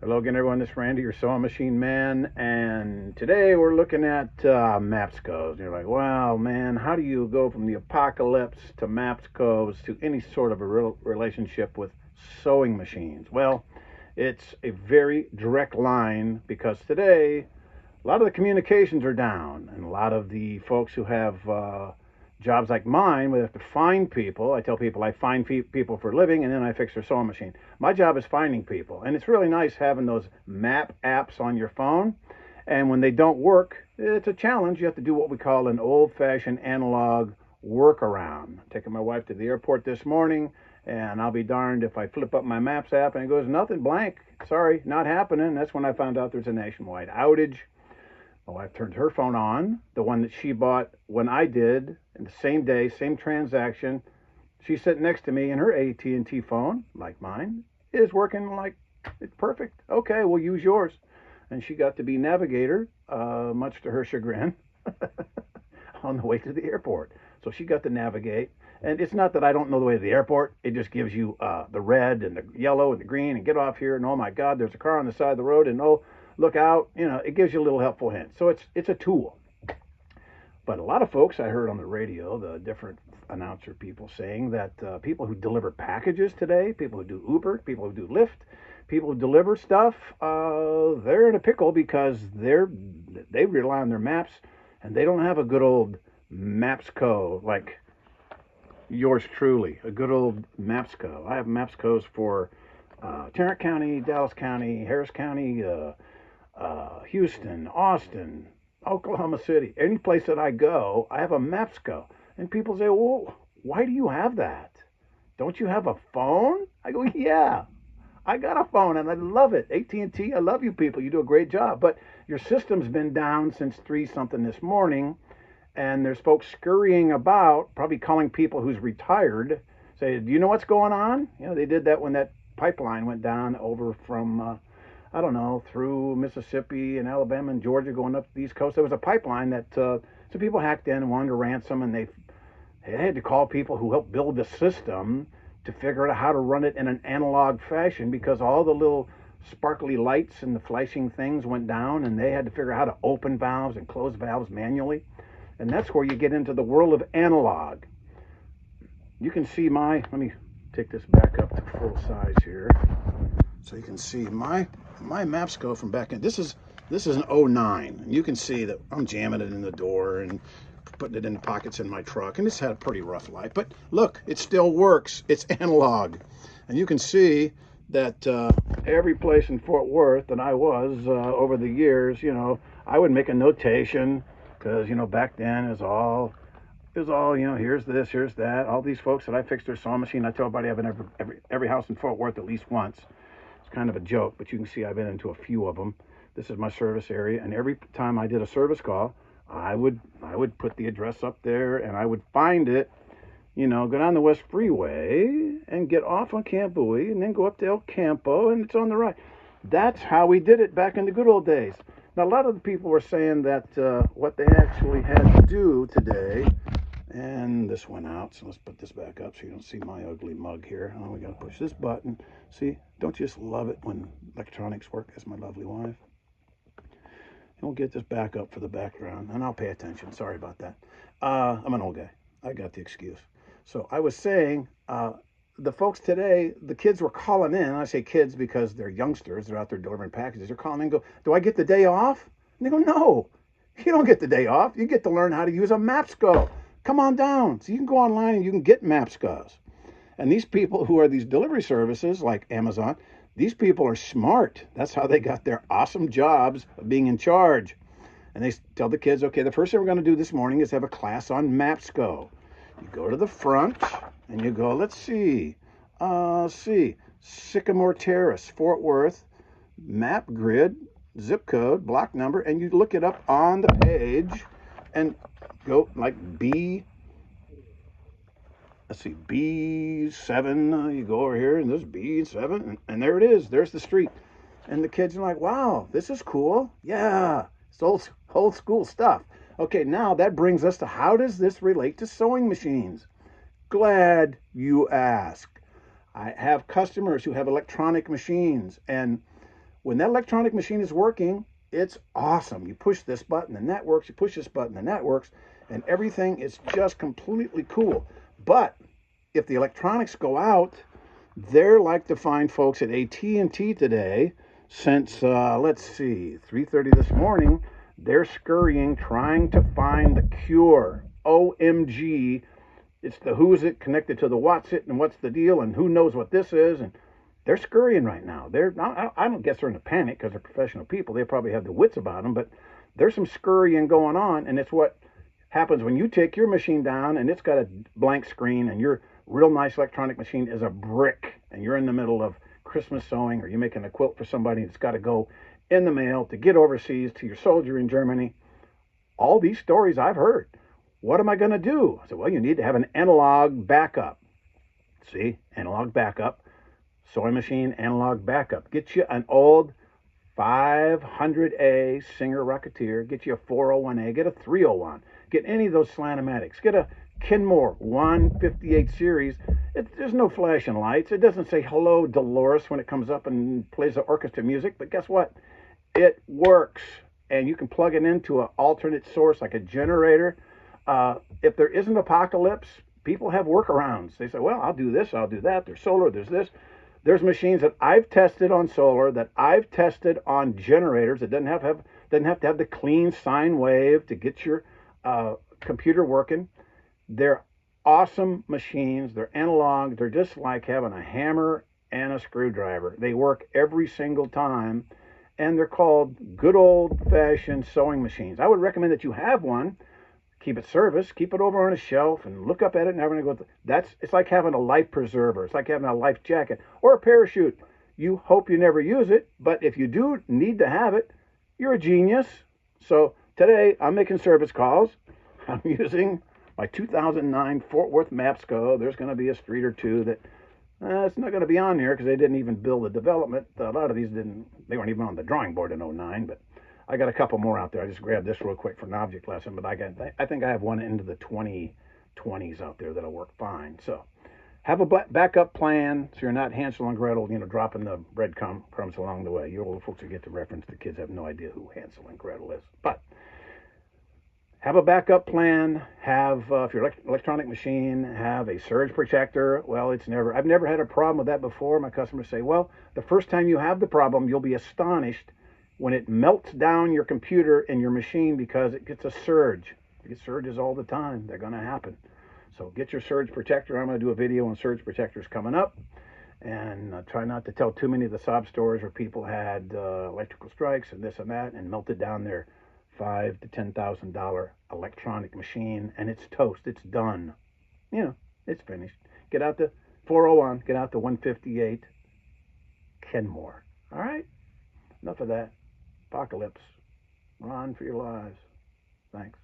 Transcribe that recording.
Hello again, everyone. This is Randy, your sewing machine man, and today we're looking at MAPSCOS. You're like, wow, man, how do you go from the apocalypse to MAPSCOS to any sort of a real relationship with sewing machines? Well, it's a very direct line because today a lot of the communications are down, and a lot of the folks who have jobs like mine, we have to find people. I tell people I find people for a living, and then I fix their sewing machine. My job is finding people, and it's really nice having those map apps on your phone. And when they don't work, it's a challenge. You have to do what we call an old-fashioned analog workaround. I'm taking my wife to the airport this morning, and I'll be darned if I flip up my Maps app and it goes nothing, blank. Sorry, not happening. That's when I found out there's a nationwide outage. My wife turned her phone on, the one that she bought when I did, in the same day, same transaction. She's sitting next to me, and her AT&T phone, like mine, is working like it's perfect. Okay, we'll use yours. And she got to be navigator, much to her chagrin, on the way to the airport. So she got to navigate. And it's not that I don't know the way to the airport. It just gives you the red and the yellow and the green and get off here. And oh my God, there's a car on the side of the road. And oh, look out. You know, it gives you a little helpful hint. So it's a tool. But a lot of folks I heard on the radio, the different announcer people saying that people who deliver packages today, people who do Uber, people who do Lyft, people who deliver stuff, they're in a pickle because they rely on their maps and they don't have a good old MAPSCO like yours truly, a good old MAPSCO. I have MAPSCOs for Tarrant County, Dallas County, Harris County, Houston, Austin, Oklahoma City, any place that I go, I have a MAPSCO. And people say, well, why do you have that? Don't you have a phone? I go, yeah, I got a phone and I love it. AT&T, I love you people. You do a great job. But your system's been down since 3 something this morning. And there's folks scurrying about, probably calling people who's retired, say, do you know what's going on? You know, they did that when that pipeline went down over from I don't know, through Mississippi and Alabama and Georgia going up the East Coast. There was a pipeline that some people hacked in and wanted a ransom, and they had to call people who helped build the system to figure out how to run it in an analog fashion because all the little sparkly lights and the flashing things went down, and they had to figure out how to open valves and close valves manually. And that's where you get into the world of analog. You can see let me take this back up to full size here. So you can see my MAPSCO from back in. This is an '09. And you can see that I'm jamming it in the door and putting it in the pockets in my truck. And it's had a pretty rough life. But look, it still works. It's analog. And you can see that every place in Fort Worth that I was over the years, you know, I would make a notation because, you know, back then it was all, you know, here's this, here's that. All these folks that I fixed their sewing machine, I tell everybody I've been every house in Fort Worth at least once. Kind of a joke, but you can see I've been into a few of them. This is my service area, and every time I did a service call, I would put the address up there, and I would find it, you know, go down the West Freeway and get off on Camp Bowie, and then go up to El Campo, and it's on the right. That's how we did it back in the good old days. Now, a lot of the people were saying that what they actually had to do today, and this went out, so let's put this back up so you don't see my ugly mug here. Oh, we got to push this button. See, don't you just love it when electronics work? That's my lovely wife. And we'll get this back up for the background, and I'll pay attention. Sorry about that. I'm an old guy. I got the excuse. So I was saying, the folks today, the kids were calling in. And I say kids because they're youngsters. They're out there delivering packages. They're calling in and go, do I get the day off? And they go, no, you don't get the day off. You get to learn how to use a MAPSCO. Come on down. So you can go online and you can get MAPSCOs. And these people who are these delivery services like Amazon, these people are smart. That's how they got their awesome jobs of being in charge. And they tell the kids, okay, the first thing we're going to do this morning is have a class on MAPSCO. You go to the front and you go, let's see, Sycamore Terrace, Fort Worth, map grid, zip code, block number, and you look it up on the page and go like let's see, B7, you go over here and there's B7 and there it is. There's the street. And the kids are like, wow, this is cool. Yeah, it's old school stuff. Okay, now that brings us to how does this relate to sewing machines? Glad you asked. I have customers who have electronic machines, and when that electronic machine is working, it's awesome. You push this button and that works. You push this button and that works. And everything is just completely cool. But if the electronics go out, they're like the fine folks at AT&T today. Since, let's see, 3:30 this morning, they're scurrying, trying to find the cure. OMG. It's the who's it connected to the what's it and what's the deal and who knows what this is. And they're scurrying right now. I don't guess they're in a panic because they're professional people. They probably have the wits about them, but there's some scurrying going on, and it's what happens when you take your machine down and it's got a blank screen and your real nice electronic machine is a brick and you're in the middle of Christmas sewing or you're making a quilt for somebody that's got to go in the mail to get overseas to your soldier in Germany. All these stories I've heard. What am I going to do? I said, well, you need to have an analog backup. See, analog backup. Sewing machine analog backup. Get you an old 500A Singer Rocketeer. Get you a 401A. Get a 301. Get any of those Slantomatics. Get a Kenmore 158 series. There's no flashing lights. It doesn't say hello Dolores when it comes up and plays the orchestra music. But guess what? It works. And you can plug it into an alternate source like a generator. If there isn't apocalypse, people have workarounds. They say, well, I'll do this, I'll do that. There's solar, there's this. There's machines that I've tested on solar, that I've tested on generators. It doesn't have to have the clean sine wave to get your computer working. They're awesome machines. They're analog. They're just like having a hammer and a screwdriver. They work every single time, and they're called good old-fashioned sewing machines. I would recommend that you have one. Keep it serviced, keep it over on a shelf, and look up at it and never go. It's like having a life preserver. It's like having a life jacket or a parachute. You hope you never use it, but if you do need to have it, you're a genius. So today I'm making service calls. I'm using my 2009 Fort Worth MAPSCO. There's going to be a street or two that it's not going to be on there because they didn't even build the development. A lot of these didn't. They weren't even on the drawing board in '09, but I got a couple more out there. I just grabbed this real quick for an object lesson, but I think I have one into the 2020s out there that'll work fine. So have a backup plan so you're not Hansel and Gretel, dropping the breadcrumbs along the way. You old folks who get the reference, the kids have no idea who Hansel and Gretel is. But have a backup plan. Have, if your electronic machine, have a surge protector. Well, I've never had a problem with that before. My customers say, well, the first time you have the problem, you'll be astonished when it melts down your computer and your machine because it gets a surge. You get surges all the time. They're going to happen. So get your surge protector. I'm going to do a video on surge protectors coming up. And try not to tell too many of the sob stories where people had electrical strikes and this and that and melted down their $5,000 to $10,000 electronic machine. And it's toast. It's done. It's finished. Get out the 401. Get out the 158 Kenmore. All right? Enough of that. Apocalypse. Run for your lives. Thanks.